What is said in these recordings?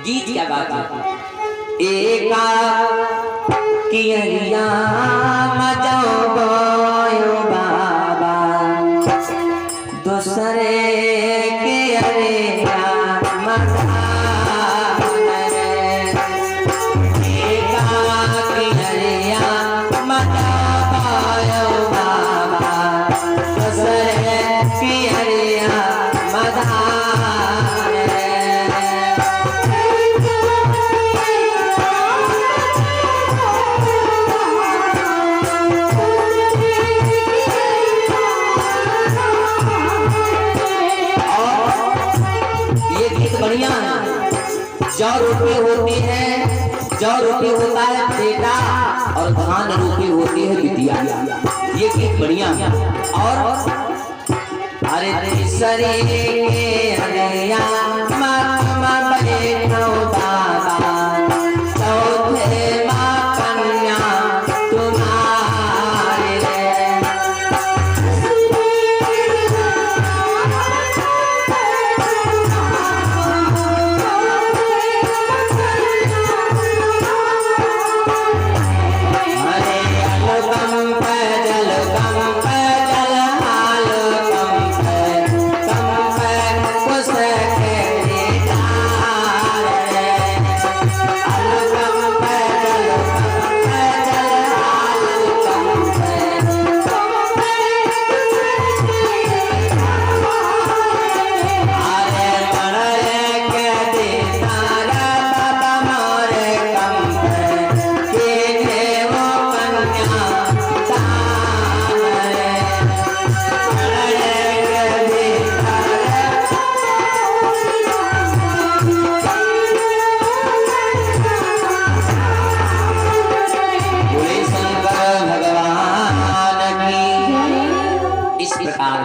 गीत क्या गाते हैं? एका किया मजाओ बोयो बाबा दूसरे के अरे मजा जौ रोटी होती है, जौ रोटी होता है बेटा और धान रोटी होती है बिटिया। ये गीत बढ़िया है। और अरे सरे हरिया मामा बैठो बाबा चौथे माँ कन्या तुम्हारे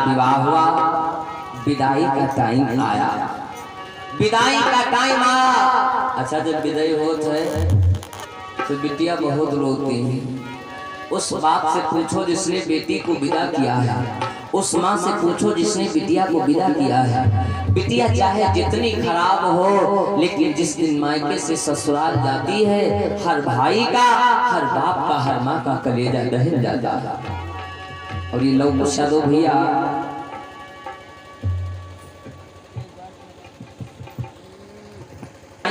विवाह हुआ। विदाई का टाइम आया, विदाई का टाइम आया। अच्छा जब विदाई होता है तो बिटिया बहुत रोती है। उस बाप से पूछो जिसने बेटी को विदा किया है, उस माँ से पूछो जिसने बिटिया को विदा किया है। बिटिया चाहे जितनी खराब हो लेकिन जिस दिन मायके से ससुराल जाती है हर भाई का, हर बाप का, हर माँ का कलेजा दहल जाता है। और ये लोग दो भैया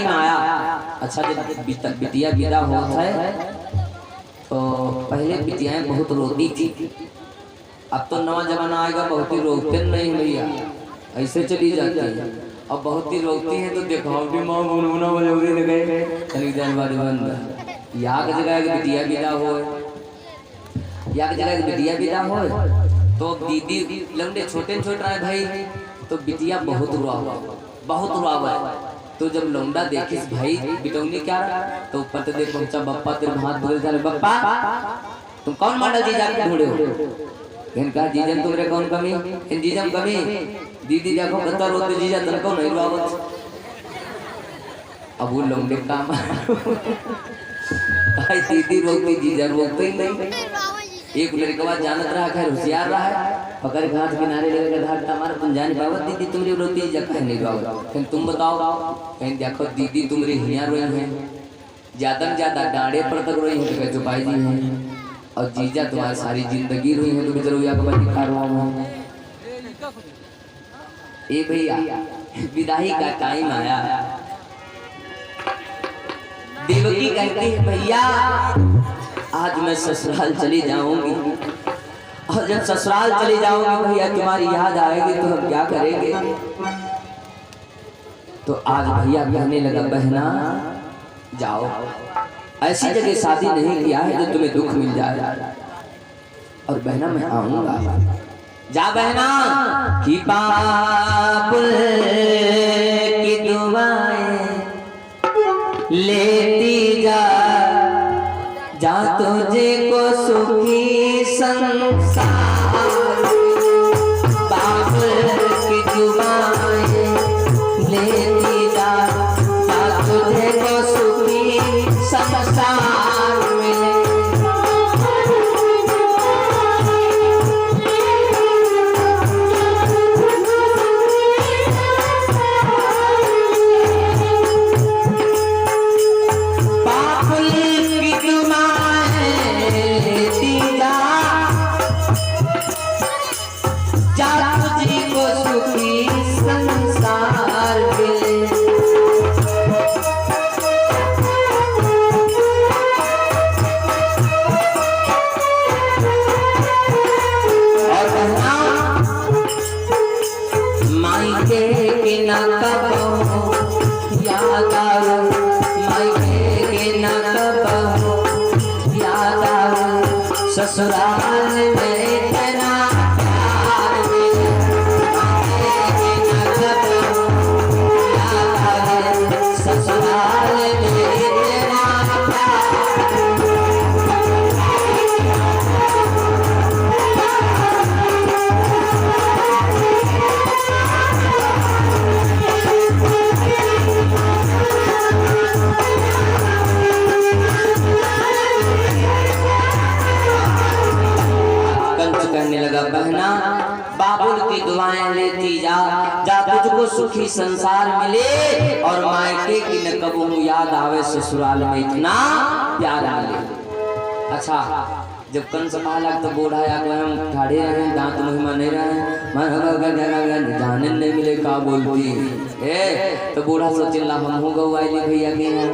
आया। अच्छा जब बिटिया विदा होता है तो पहले बिटियाएं बहुत रोती थी। अब तो नवा जमाना आएगा, बहुत ही रोकते नहीं भैया, ऐसे चली जाती है। अब बहुत ही रोकती है तो देखावटी माँ गुनगुना बजौरी लगे चली जानवारी बंद। यहाँ की जगह बिटिया विदा हो, या की जगह बिटिया विदा हो तो दीदी लंबे छोटे छोटा है भाई तो बिटिया बहुत रुआ हुआ, बहुत रुआ हुआ है। तो जब लौंडा देखे भाई बिटौनी क्या तो ऊपर तो देख पहुंचा बप्पा तेरे हाथ धोए जा बप्पा तुम कौन मॉडल जीजा के ढूंढे हो? इनका जीजन तुमरे कौन कमी, इन जीजम कमी। दीदी देखो बता रोते जीजा तनको नहीं रुआवत। अब वो लौंडे काम भाई दीदी रोकती जीजा रोकते ही नहीं। एक लड़का जानत रहा, खैर होशियार रहा है, पकड़ घाट किनारे लेकर धार हमारा तुम जान पावत दीदी तुमरी रोती जगह नहीं पाओ। फिर तुम बताओ, कहीं देखो दीदी तुमरी हिया रोई है, ज्यादा में ज्यादा डांडे पर तक रोई है तो चुपाई जी है। और जीजा तुम्हारी सारी जिंदगी रोई है तो रोया को दिखा रहा हूँ। ए भैया विदाई का टाइम आया। देवकी कहती है भैया आज मैं ससुराल चली जाऊंगी, और जब ससुराल चली जाऊंगी भैया तुम्हारी याद आएगी तो हम क्या करेंगे? तो आज भैया कहने लगा बहना जाओ, ऐसी जगह शादी नहीं किया है जो तुम्हें दुख मिल जाए। और बहना मैं आऊंगा, जा बहना की बाबुल की दुआएं लेती जा, जा तुझे को सुखी संसार बाबुल की दुआएं लेती जा, जा तुझे को सुखी संसार मिले। ससुराल में इतना प्यार मिले, मायके की न कबहू याद आवे। ससुराल में इतना कहने लगा, बहना बाबुल की दुआएं लेती जा, जा तुझको सुखी संसार मिले और मायके की न कबहू याद आवे, ससुराल में इतना प्यार मिले। अच्छा, जब कंस कहा तो बूढ़ा या हम ठाड़े रहे, दांत मुहिमा नहीं रहे, जाने नहीं मिले का बोलती है। तो बूढ़ा सोचिल्ला हम हो गवाइली भैया के हैं।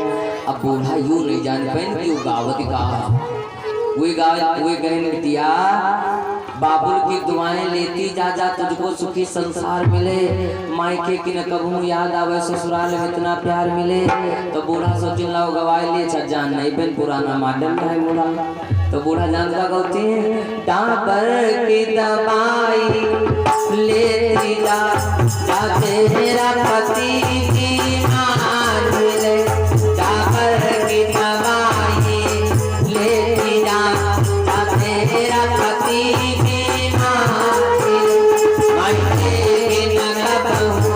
अब बूढ़ा यूं नहीं जान पाइन क्यों गावत कहा, वही गहन बिटिया बाबुल की दुआएं लेती जा, जा तुझको सुखी संसार मिले, मायके की न कबहू याद आवे, ससुराल में इतना प्यार मिले। तो बूढ़ा सोचिन लाओ गवाए ले छजान नहीं पेन पुराना मॉडल है बूढ़ा। तो बूढ़ा जानता कहती डाबर की दवाई लेती जा, जा तेरा पति की मान मिले, डाबर की दवाई लेती जा, जा तेरा पति की मान मिले, मायके की न कबहू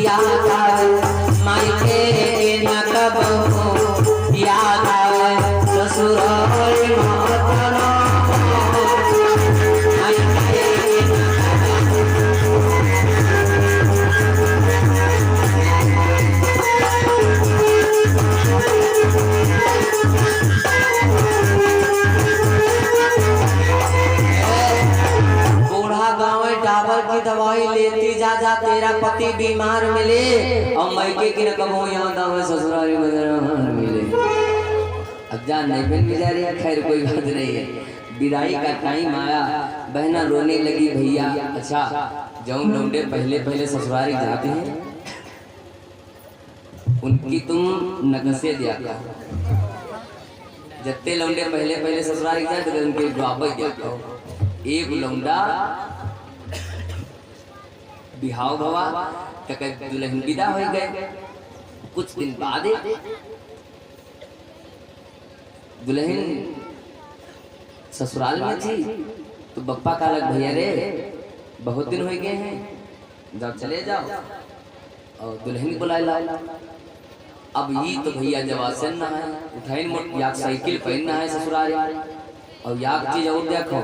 याद आवे, मायके की न कबहू याद आवे, ससुराल दवाई लेती जा, जा तेरा पति बीमार मिले और मायके की न कबहू याद आवे, ससुराल में मिले। अब जान नहीं बहन बेचारी, खैर कोई बात नहीं है। विदाई का टाइम आया, बहना रोने लगी भैया। अच्छा, जौन लौंडे पहले पहले ससुराल जाते हैं उनकी तुम नकशे दिया था, जत्ते लौंडे पहले पहले ससुराल जाते उनके वापस जाते। एक लौंडा बिहाव भवा तक दुल्हन विदा हो गए। कुछ दिन बाद दुल्हन ससुराल में थी तो बप्पा का लग भैया रे बहुत दिन हो गए हैं, जाओ चले जाओ और दुल्हन बुला लाओ। अब ये तो भैया जवासन ना है, उठाइन या साइकिल पहनना है ससुराल। और याक चीज और देखो,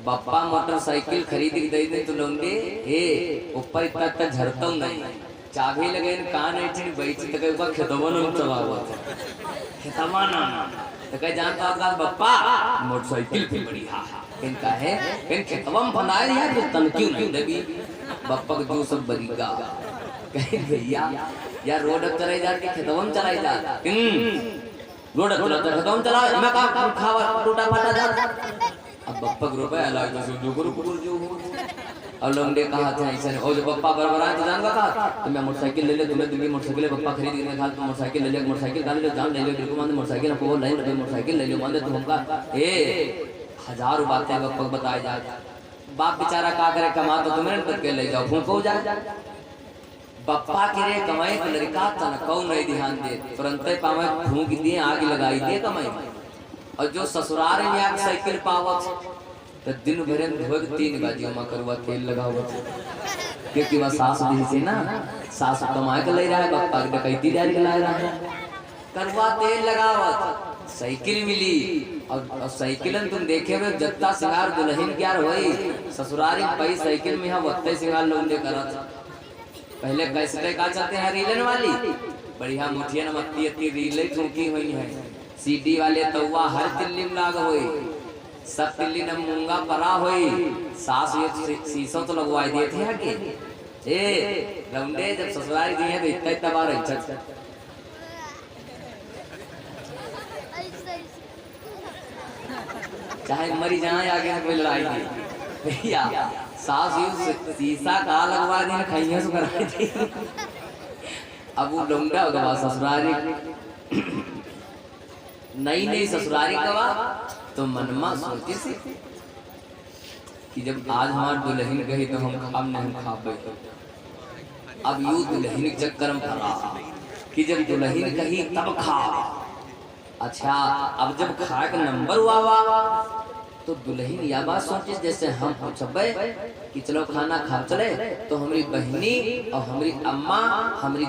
बप्पा मोटरसाइकिल खरीद के दे दे तो लौंडे ऊपर इतना तक झरता नहीं, चाबी लगे कान ऐठी बैठी तक ऊपर खेतवा न चला हुआ था, खेतवा ना तो कह जानता होगा बप्पा मोटरसाइकिल पे बड़ी हा इनका है इन खेतवा में बनाए यार तो तन क्यों नहीं देवी बप्पा जो सब बरीगा कहे भैया यार रोड चलाई जा के खेतवा में चलाई जा रोड चला खेतवा में चला मैं का खावा टूटा फाटा जा। अब बप्पा को रुपया लाग जो गुरु जो और लौंडे कहा था ऐसा नहीं। और जो बप्पा बराबर आए तो जानगा कहा तो मैं मोटरसाइकिल ले ले, तुम्हें दूंगी मोटरसाइकिल, बप्पा खरीद के खा मोटरसाइकिल ले ले, मोटरसाइकिल का ले जान ले ले बिल्कुल मान मोटरसाइकिल आपको नहीं लगे मोटरसाइकिल ले लो मान तुम हमका 1000 बातें बप्पा को बताए जाए। बाप बेचारा का करे कमा तो तुम्हें तक के ले जाओ फूंको जाए। बप्पा के रे कमाई तो लड़का तनकौ नहीं ध्यान दे, तुरंत पावे फूंक दिए आग लगाई दे कमाई। और जो ससुराल में आग साइकिल पावत तो दिन भर धोग 3 बाजियों में करवा तेल लगा हुआ क्योंकि वह सास दी से ना सास कमाए के ले रहा है, बप्पा की डकैती डाल के ला रहा है, करवा तेल लगावत साइकिल मिली। और साइकिल तुम देखे हुए जत्ता सिंगार दुल्हन क्या होई ससुराल में पई साइकिल में वत्ते सिंगार लोंडे करत। पहले कैसे का चलते हैं रीलन वाली बढ़िया मुठिया नमत्ती अत्ती रीले ठोकी हुई है, सीडी वाले तवा हर तिल्ली में लाग होई, सब तिल्ली न मूंगा परा होई, सास ये शीशो तो लगवाई दिए थे आगे। ए लौंडे जब ससुराल गई है तो इतना इतना बार इज्जत चाहे मरी जाए आगे से कोई लड़ाई थी भैया सास ये शीशा का लगवा दी खैया से कराई थी। अब वो लौंडा होगा ससुराल नई नई ससुरारी कवा तो मनमा सोचे से कि जब आज हमार दुल्हन गई तो हम खाम नहीं खा पाए। अब यू दुल्हन के चक्कर में फरा कि जब दुल्हन कही तब खा। अच्छा अब जब खाए का नंबर हुआ तो दुल्हन या बात सोचे जैसे हम पूछबे कि चलो खाना खा चले तो हमारी बहनी और हमारी अम्मा हमारी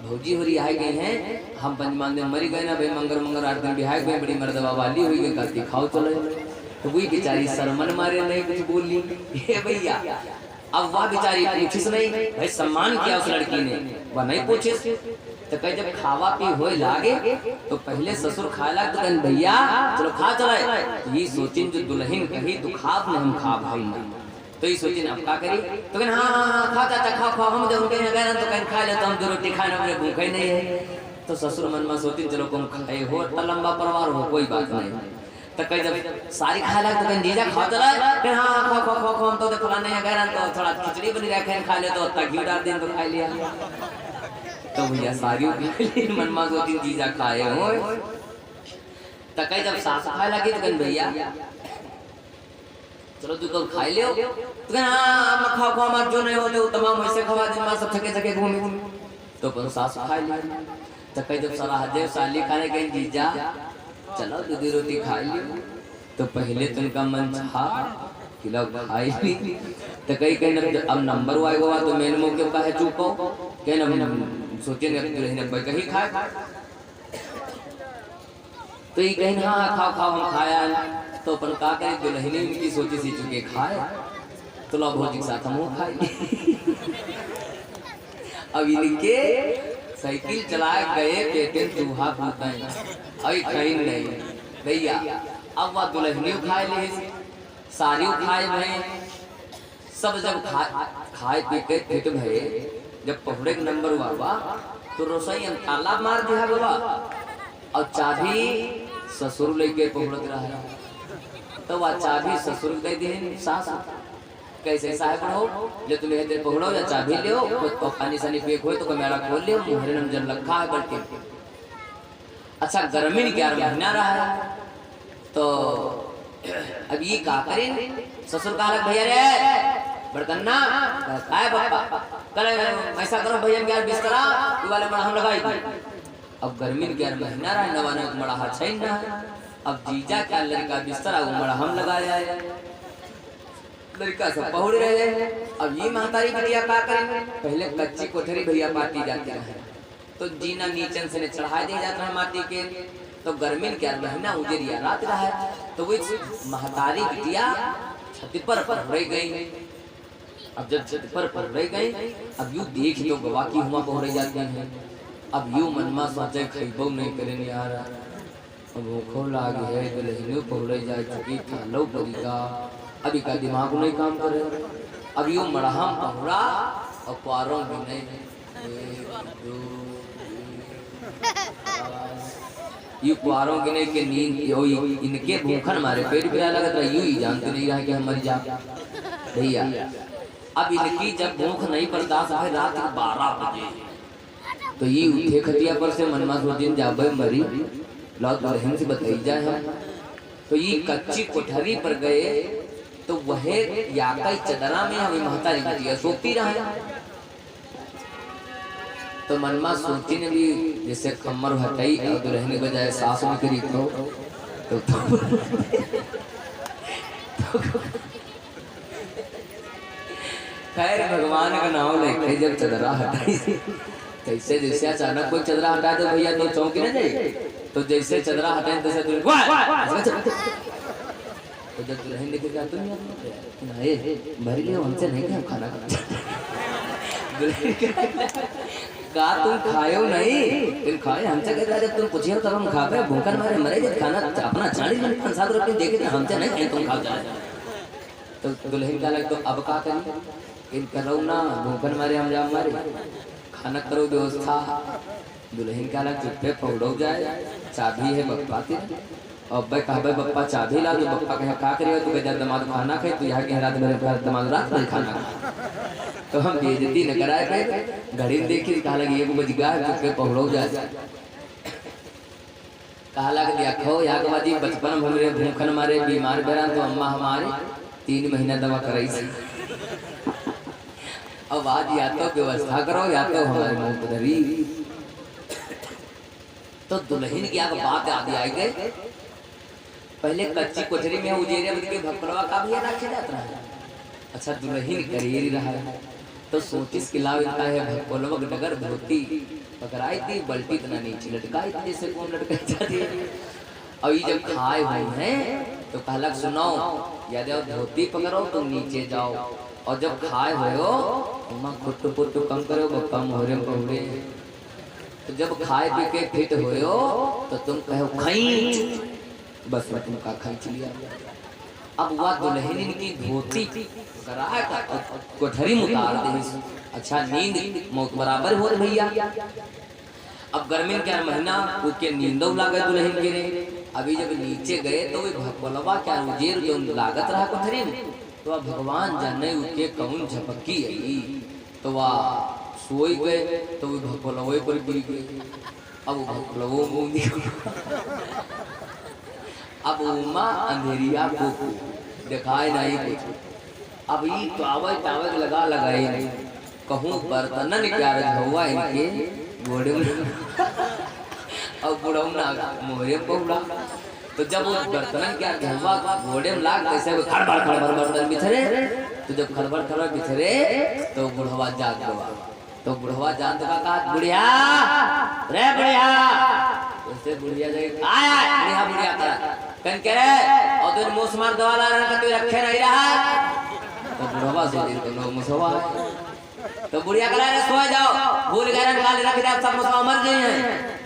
भौजी हो रही आए गए हैं, हम पंचमान दिन मरी गए ना भाई, मंगर मंगर 8 दिन बिहार गए, बड़ी मर्दवा वाली हुई गई, कहती खाओ चले। तो वही बेचारी शर्मन मारे नहीं कुछ बोली हे भैया। अब वह बेचारी पूछिस नहीं भाई, सम्मान किया उस लड़की ने, वह नहीं पूछिस। तो कहीं जब खावा पी होए लागे तो पहले ससुर खाए लाग तो कहीं भैया चलो खा चलाए। तो ये सोचिन जो दुल्हन कही तो खाब ने हम खा भाई ना, तो ये सोचिन अब क्या करी। तो कहना हाँ खा चाचा खाओ खाओ, हम जब उनके यहाँ तो कहीं खा ले तो हम 2 रोटी खाए ना, भूखे नहीं है। तो ससुर मन में सोचिन चलो तुम खाए हो तो लंबा परिवार हो कोई बात नहीं। तो कहीं जब सारी खाए लाग तो कहीं जीजा खा चला फिर हाँ खाओ खाओ खाओ खाओ, हम तो फलाने यहाँ गए तो थोड़ा खिचड़ी बनी रखे खा ले तो घी डाल दिन तो खा लिया। तो भैया सारी मनमा सोची जीजा खाए हो। तो कहीं जब सास खाए लगी तो कहीं भैया चलो तू तो खाई ले, तो कहीं हाँ खाओ खाओ हमारे जो नहीं होते तमाम वैसे खवा दिन मां सब थके थके घूमे। तो अपन सास खाए ले। तो कहीं जब सारा हजे साली खाने कहीं जीजा चलो 2 रोटी खा ली। तो पहले तो उनका मन था कि लोग खाई ली। तो कहीं कहीं अब नंबर आएगा तो मैंने मौके का है चूको कहीं ना सोचेंगे दुल्हन कहीं खाए। तो ये कहीं हाँ खाओ खाओ हम खाया। तो अपन का करें दुल्हन इनकी सोची सी चुके खाए तो लो भौजी के साथ हम खाए। अब इनके साइकिल चलाए गए पेटे चूहा पूता अभी कहीं नहीं भैया। अब वह दुल्हनियों खाए ले सारी खाए भय सब जब खाए पी के पेट भये। जब पहुड़े के नंबर हुआ तो रसोई हम ताला मार दिया बाबा और चाबी ससुर लेके पहुड़त रहा। तो वह चाबी ससुर दे दी सास कैसे साहब हो ले तुम्हें देर पहुड़ो या चाबी ले तो पानी सानी पेक हो तो मेरा खोल ले मुहरे नम जन रखा है करके। अच्छा गर्मी 11 महीना रहा है। तो अब ये क्या करें ससुर कहा भैया रे बड़कन्ना आए पापा कल ऐसा करो भैया यार बिस्तरा वाले बड़ा हम लगाई थी। अब गर्मी 11 महीना रहा नवाने बड़ा हाथ छैन ना। अब जीजा क्या लड़का बिस्तरा बड़ा हम लगाया है, लड़का सब पहुड़ रहे हैं। अब ये महतारी बिटिया क्या करें, पहले कच्ची कोठरी भैया पाती जाती है तो जीना नीचन से चढ़ा दिया जाता है माटी के। तो गर्मी 11 महीना उजरिया रात रहा है। तो वो महतारी बिटिया छत पर रह गई। अब जब छत पर रह गई अब यू देख लो गवा की हुआ पहुड़ जाते हैं। अब यू मनमा सोचे खैबो नहीं करें यार, अब भूखो लागे है दुल्हनियों पहुड़ जा चुकी थालो पड़ेगा। अभी का दिमाग नहीं काम करे। अब यू मड़हम पहुड़ा और पारों भी नहीं यू कुआरों गिने के नींद इनके भूखन मारे पेट पिया लगत रहा। यू ही जानते नहीं रहा कि हम मर जा भैया। अब इनकी जब भूख नहीं बर्दाश्त है रात 12 बजे तो ये उठे खटिया पर से मनमा सोचिन जाबे मरी लौट रहम से बताई जाए हम। तो ये कच्ची कोठरी पर गए तो वह याकई चदरा में हमें महतारी बिटिया सोती रहा। तो मनमा सोची ने भी जैसे खम्मर हटाई और दुल्हन के बजाय सास में करी तो खैर भगवान का नाम लेके जब चदरा हटाई कैसे जैसे अचानक कोई चदरा हटा दे भैया तो चौंकी ना जाए। तो जैसे चदरा हटाए तैसे तो जब दुल्हन देखेगा तुम भरी ले हमसे नहीं क्या खाना का तुम खायो नहीं फिर खाए हमसे कहता जब तुम पूछिए तब हम खा पाए भूखन मारे मरे जब खाना अपना 40 मिनट 5-7 रुपये देखे हमसे नहीं खाए तुम खा जाए। तो दुल्हन का लग तो अब का करें इन करो ना भूखन मारे हम जा मारे खाना करो व्यवस्था। दुल्हन का लग चुप्पे पौड़ो जाए चाबी है बप्पा की। और भाई कहा भाई बप्पा चाबी ला तो बप्पा कहे का करेगा तू कहता दमाद खाना खाए तो यहाँ के रात मेरे दमाद रात में खाना खा। तो हम बेइज्जती न कराए पे घड़ी देखी कहा लगी 1 बज गया चुप्पे पौड़ो जाए। कहा लग दिया खो या के बाजी बचपन में हमरे भूखन मारे बीमार बेरा तो अम्मा हमारे 3 महीना दवा कराई थी। अब आज या तो व्यवस्था करो या तो हमारे मुंह पर धरी। तो दुल्हन की आग बात आदि आई गए। पहले कच्ची कोठरी में उजेरे बद के भपलवा का भी रखे जाता है। अच्छा दुल्हन करियर रहा है तो सोचिस के लाभ इतना है भपलवा डगर धोती पकड़ाई थी बल्टी इतना नीचे लटकाई थी जैसे कौन लटकाई जाती है। अभी जब खाए हुए हैं तो कहलक सुनो यदि धोती पकड़ो तो नीचे जाओ और जब खाए हुए हो अम्मा खुट्टू पुट्टू कम करो कम हो रहे। तो जब खाए पी के फिट हुए हो तो तुम कहो खींच, बस मैं तुमका खींच लिया। अब वह दुल्हन की धोती कोठरी में उतार दे। अच्छा नींद मौत बराबर हो रही भैया। अब गर्मी क्या महीना उसके नींदों लागे दुल्हन के ने। अभी जब नीचे गए तो भगवलवा क्या उजेर जो लागत रहा कोठरी में तो वह भगवान जाने उसके कौन झपकी आई तो वह सोई गए तो वो भगवलवे पर गिर गए। अब भगवलवो अब उमा अंधेरिया को दिखाई नहीं कुछ। अब ये टावल लगा लगाए नहीं कहूँ बर्तन प्यार हुआ इनके घोड़े अब बुढ़ौना मोहरे पौड़ा। तो जब वो बर्तन क्या हुआ घोड़े में लाग कैसे खड़बड़ बर्तन बिछरे। तो जब खड़बड़ बिछरे तो बुढ़वा जाग गवा। तो बुढ़वा जान का कहा बुढ़िया रे बुढ़िया उससे बुढ़िया जाए आया बुढ़िया का कन के रे और दिन मुंह मार दवा ला रहा तो रखे नहीं रहा। तो बुढ़वा से दिन को मुसवा तो बुढ़िया कह रहे सो जाओ भूल गए काले रख दे सब मुसवा मर गए हैं।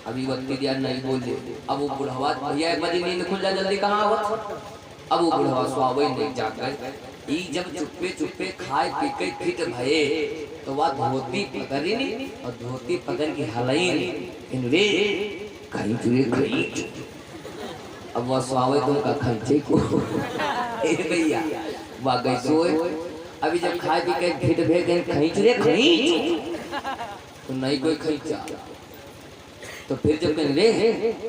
अभी वक्त दिया नहीं बोले। अब वो बुढ़वा भैया एक बजे नींद खुल जा जल्दी कहाँ आवत। अब वो बुढ़वा सुहावे नहीं जाकर ई जब चुप्पे चुप्पे खाए पी के फिट भये तो वह धोती पकड़ी नहीं और धोती पकड़ की हलाई इन रे कहीं चुरे कहीं। अब वह सुहावे तुम का खर्चे को ए भैया वह गई सोए। अभी जब खाए पी के फिट भे गए कहीं चुरे कहीं तो नहीं कोई खींचा। तो फिर जब कहीं रे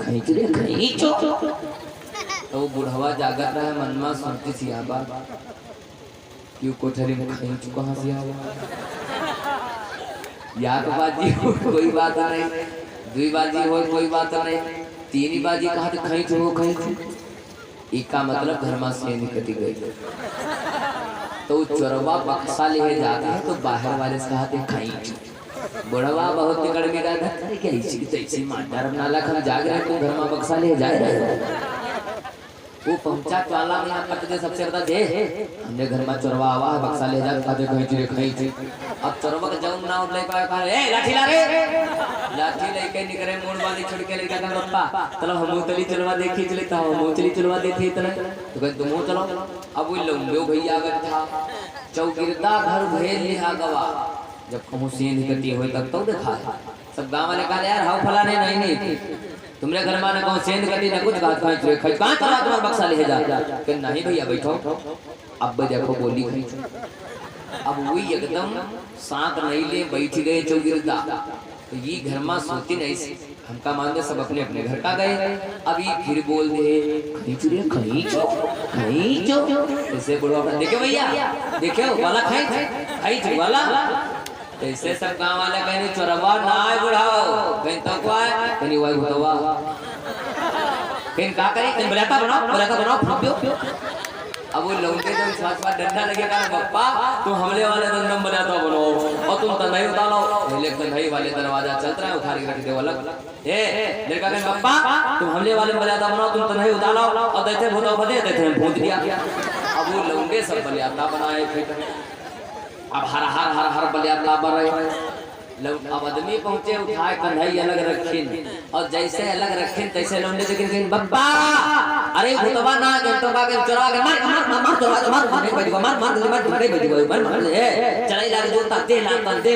खींच रे खींचो तो वो बुढ़वा जागत रहा मन में सुनती थी बात क्यों कोठरी में खींच कहाँ से आवा। यार बाजी हो कोई बात नहीं, दुई बाजी हो कोई बात नहीं, तीन बाजी कहा तो खींच हो खींच। इसका मतलब घर में से निकटी गई। तो चोरवा बक्सा ले जाते हैं तो बाहर वाले से कहते खींच। बुढ़वा बहुत निकट में गया था क्या इसी तैसी मार नाला हम जाग रहे तुम घर में बक्सा ले जा रहे हो। वो पहुंचा चाला में यहाँ दे सबसे बता दे हमने घर में चोरवा आवा है बक्सा ले जा खाते कहीं थी। अब चोरवा का जाऊं ना ले पाया ए लाठी ला रे लाठी लेके निकले मोड़ वाली छोड़ के लेके का पप्पा चलो हम तली चलवा देखी चले था हम चली चलवा देखी इतना तो कहते तुम चलो। अब वो लंबे भैया गया था चौगिरदा घर भेज लिहा गवा। जब कहूँ सीन निकलती हुई तब तो देखा सब गांव वाले कहा यार हाउ फलाने नहीं तुमरे घर में कौन सेंध कटी ना कुछ कहाँ चला तुम्हारा बक्सा ले जा कि नहीं भैया बैठो। अब देखो बोली अब वही एकदम सांक नहीं ले बैठ गए चौगिरदा। तो ये घर में सोती नहीं हमका मान सब अपने अपने घर का गए। अभी फिर बोल दे खींचो ऐसे बुढ़वा देखे भैया देखे वाला खींच वाला ऐसे सब गांव वाले कहने चोरवा ना आए बुढ़ाओ कहीं तो को आए कहीं वही बुढ़वा कहीं का करे कहीं बलाता बनाओ फूटियो। अब वो लौंडे जब स्वाद डंडा लगे कहा पप्पा तुम हमले वाले दंडम बनाता बनाओ और तुम तन्हाई उतारो पहले तन्हाई वाले दरवाजा चल रहा है उखाड़ के रख दे अलग ए लड़का कहे पप्पा तुम हमले वाले बलाता बनाओ तुम तन्हाई उतारो और देते भूतो बदे देते भूत दिया। अब वो लौंडे सब बलियाता बनाए फिर अब हर बलियाता बन रहे। अब आदमी पहुंचे उठाए कन्हई अलग रखिन और जैसे अलग रखिन तैसे लौंडे देखें बब्बा अरे भूतवा ना गंतवा के चोरवा के मार चोरवा मार नहीं बैठ मार नहीं बैठ मार ए चलाई लागे जो तते लातन दे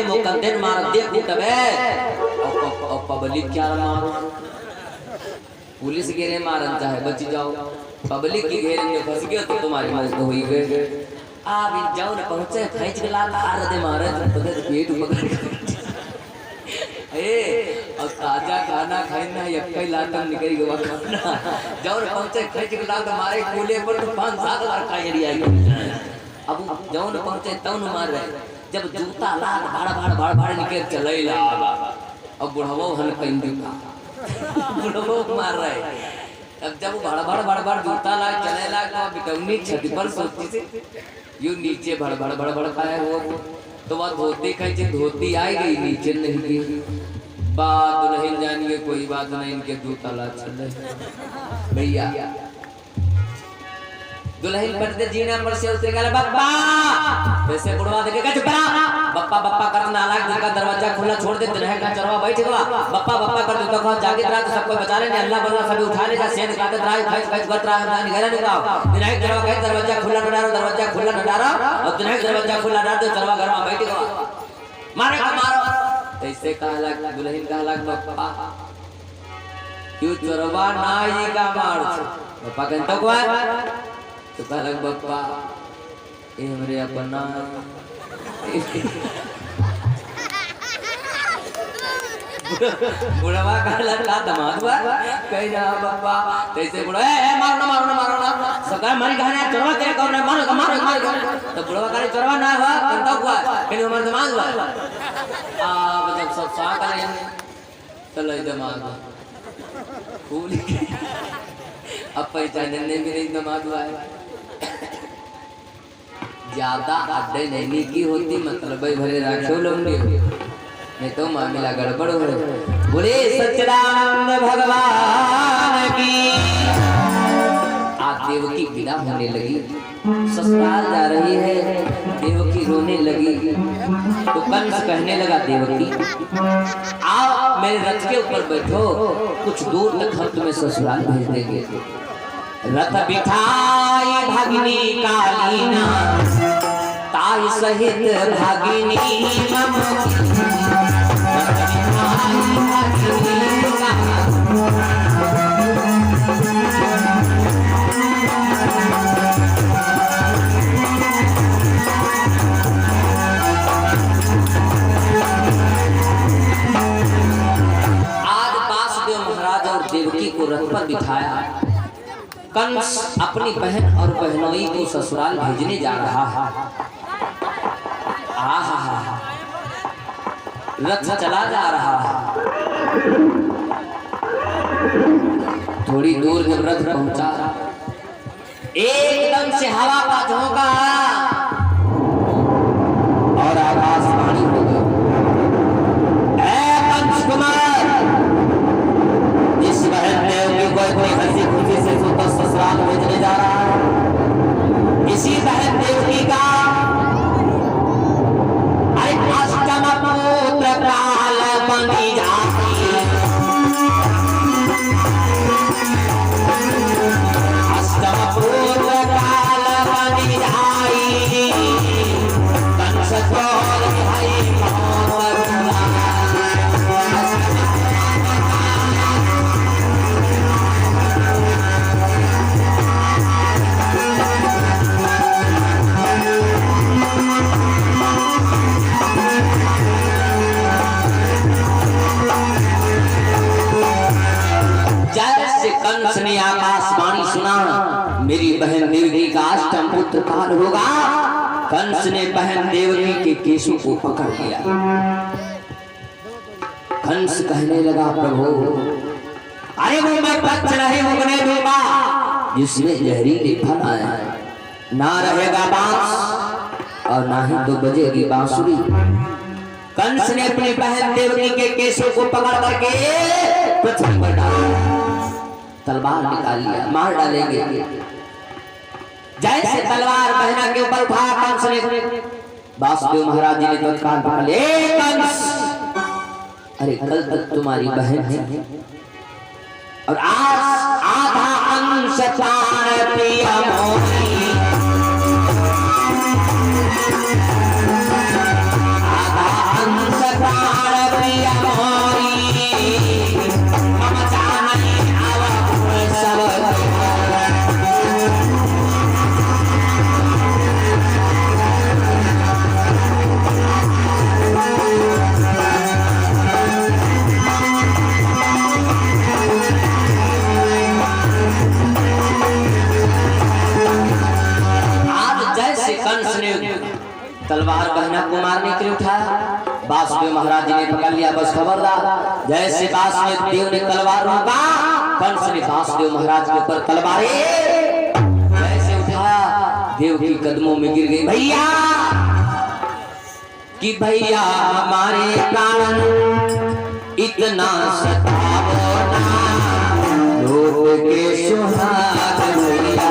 मुकन दे मार दे फुटबे और पब्लिक क्या मारो पुलिस घेरे मारन चाहे बच जाओ पब्लिक की घेरे में फंस गए तो तुम्हारी मौत हुई गई। आप जाओ न पहुंचे खींच के लात हार दे मारे तो पेट पकड़ ए और ताजा खाना खाना यक्का लातम निकल गया खाना जौन पहुंचे खच के लात मारे कूले पर तो 5-7 बार कायरी आई अब जौन पहुंचे तौन मार रहे जब जूता लात भाड़ भाड़ निकल चले ला अब बुढ़ावो हन कहीं दिखा बुढ़ावो मार रहे अब जब भाड़ भाड़ जूता ला चले ला तो बिटौनी छत पर सोचती से यू नीचे भड़ खाए हो तो वह धोती खाई धोती आई गई नीचे नहीं गई बात नहीं जानिए कोई बात नहीं इनके जूता ला चले भैया दुल्हन पड़ते जीना पर से उसे गले बप्पा वैसे बुढ़वा देखे का चुप रहा बप्पा कर नालायक दिल का दरवाजा खुला छोड़ दे दुल्हन का चरवा बैठ गवा बप्पा कर तो कहो जागे रहा तो सबको बचा लेने अल्लाह बल्ला सभी उठा ले जा सेन काटे रहा खच गत रहा निगरा निकाओ दुल्हन चरवा का दरवाजा खुला न डालो और दुल्हन दरवाजा खुला डाल दो चरवा घर में बैठ गवा मारो ऐसे कहला दुल्हन कहला बप्पा क्यों चरवा नाई का मार बप्पा कहतो को तो कहलक बप्पा ए हमरे अपना बुढ़वा कहलक का दमाद बा कह जा बप्पा कैसे बुढ़ा ए मारो ना सरकार मारी कहने चरवा तेरे कौन है मारो तो बुढ़वा कहले चरवा ना हुआ कंता हुआ कहीं हमर दमाद हुआ मतलब सब सा करे चलो दमाद फूल अब पहचानने भी नहीं दमाद हुआ है ज्यादा अड्डे नहीं की होती मतलब भरे राखो लोग नहीं तो मामला गड़बड़ हो बोले सच्चिदानंद भगवान की आज देवकी विदा होने लगी ससुराल जा रही है देवकी रोने लगी तो कंस कहने लगा देवकी आओ मेरे रथ के ऊपर बैठो कुछ दूर तक हम तुम्हें ससुराल भेज देंगे रथ बिठाई भगिनी कालीना ताई सहित भगिनी आज वासुदेव महाराज और देवकी को रथ पर बिठाया कंस अपनी बहन और बहनोई को ससुराल भेजने जा रहा है रथ चला जा रहा है थोड़ी दूर जब रथ पहुंचा एकदम से हवा का झोंका और आकाशवाणी हो गई कंस कुमार इस बहन देव कोई हंसी खुशी से ससुराल भेजने जा रहा है इसी बहन देवकी का अष्टम पुत्र काल बनी जाती अष्टम पुत्र काल बनी जाई कंस को भाई कंस ने आकाशवाणी सुना मेरी बहन देवकी का अष्टम पुत्र काल होगा कंस ने बहन देवकी के केशों को पकड़ लिया कंस कहने लगा प्रभु अरे वो मैं पक्ष नहीं उगने दूंगा जिसमें जहरीले फल आए ना रहेगा बांस और ना ही तो बजेगी बांसुरी कंस ने अपनी बहन देवकी के केशों को पकड़ करके पृथ्वी पर डाला तलवार निकाल लिया मार डालेंगे जैसे तलवार बहना के ऊपर उठा कंस ने वासुदेव महाराज जी ने तत्काल पकड़ लिया कंस अरे कल तक तुम्हारी बहन है और आज आधा अंश प्राण प्रिय मोही आधा अंश प्राण प्रिय मोही मारने के लिए उठाया। वासुदेव महाराज जी ने पकड़ लिया, बस खबरदार। जैसे वासुदेव ने तलवार रोका, कंस ने वासुदेव महाराज के ऊपर तलवार जैसे उठाया, देव की कदमों में गिर गई। भैया कि भैया हमारे प्राण इतना सतावो ना, लोग के सुहाग भैया